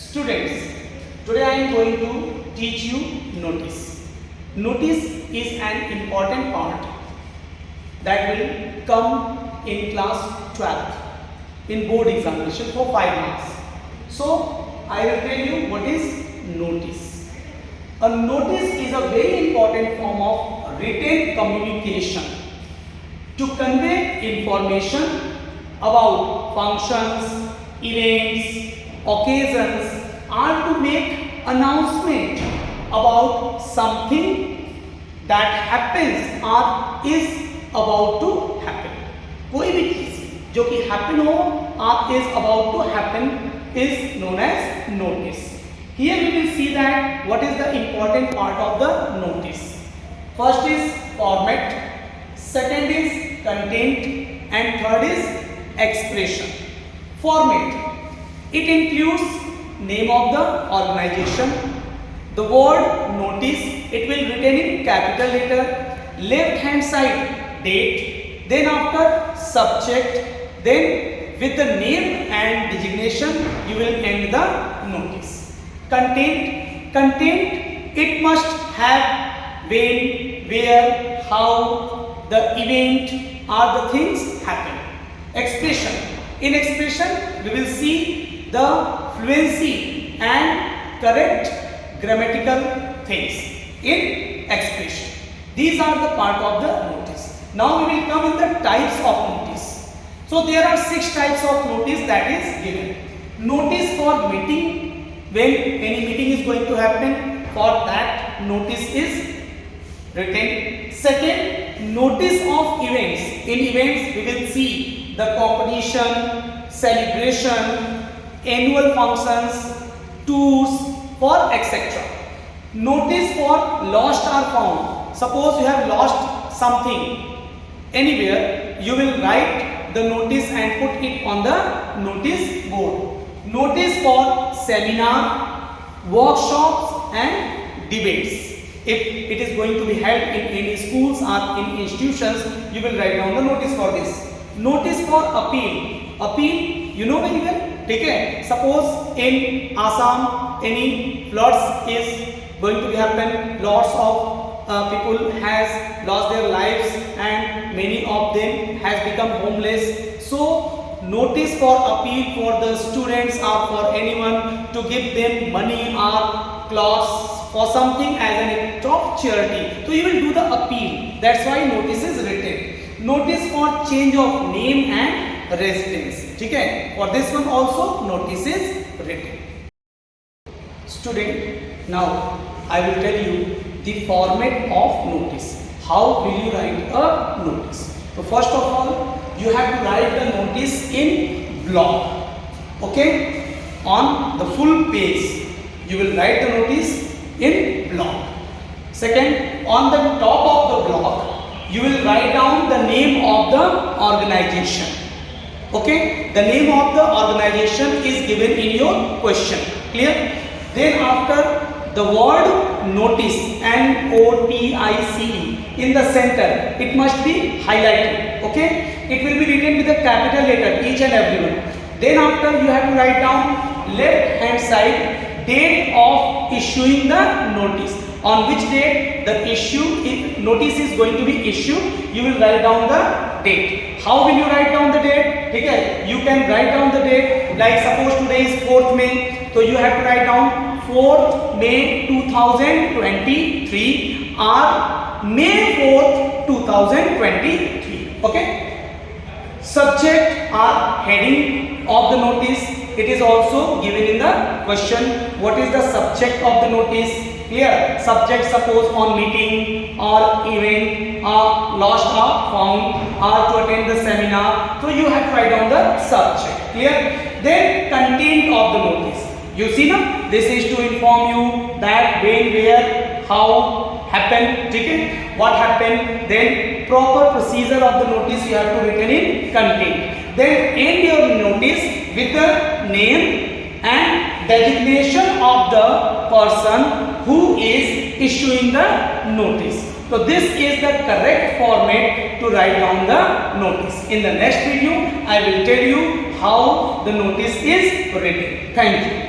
Students, today I am going to teach you notice. Notice is an important part that will come in class 12th in board examination for 5 marks. So, I will tell you what is notice. A notice is a very important form of written communication to convey information about functions, events, occasions, or to make announcement about something that happens or is about to happen. कोई भी चीज जो कि happen हो or is about to happen is known as notice. Here we will see that what is the important part of the notice. First is format, second is content, and third is expression. Format. It includes name of the organization, the word notice, it will written in capital letter, left hand side date, then after subject, then with the name and designation you will end the notice. Content, it must have when, where, how, the event or the things happen. Expression. In expression we will see the fluency and correct grammatical things in expression. These are the part of the notice. Now we will come in the types of notice. So there are 6 types of notice that is given. Notice for meeting, when any meeting is going to happen, for that notice is written. Second, notice of events. In events we will see the competition, celebration, annual functions, tours, for etc. Notice for lost or found. Suppose you have lost something anywhere, you will write the notice and put it on the notice board. Notice for seminar, workshops and debates. If it is going to be held in any schools or in institutions, you will write down the notice for this. Notice for appeal. Appeal, you know very well. Okay, suppose in Assam any floods is going to be happen, lots of people has lost their lives and many of them has become homeless. So notice for appeal for the students or for anyone to give them money or clothes for something as an act of charity. So you will do the appeal. That's why notice is written. Notice for change of name and residence. Okay, for this one also notice is written. Student, now I will tell you the format of notice. How will you write a notice? So first of all, you have to write the notice in block. Okay, on the full page you will write the notice in block. Second, on the top of the block you will write down the name of the organization. Okay, the name of the organization is given in your question. Clear? Then after the word notice, N-O-T-I-C-E, in the center, it must be highlighted. Okay, it will be written with a capital letter, each and every one. Then after you have to write down left hand side date of issuing the notice. On which date the notice is going to be issued, you will write down the date. How will you write down the date? Okay, you can write down the date, like suppose today is 4th May, so you have to write down 4th May 2023 or May 4th 2023. Okay. Subject or heading of the notice, it is also given in the question. What is the subject of the notice? Clear? Subject, suppose on meeting or event or lost or found or to attend the seminar. So you have to write down the subject. Clear? Then content of the notice. You see now, this is to inform you that when, where, how happened, okay? What happened. Then proper procedure of the notice you have to written in content. Then end your notice with the name and designation of the person who is issuing the notice. So this is the correct format to write down the notice. In the next video, I will tell you how the notice is written. Thank you.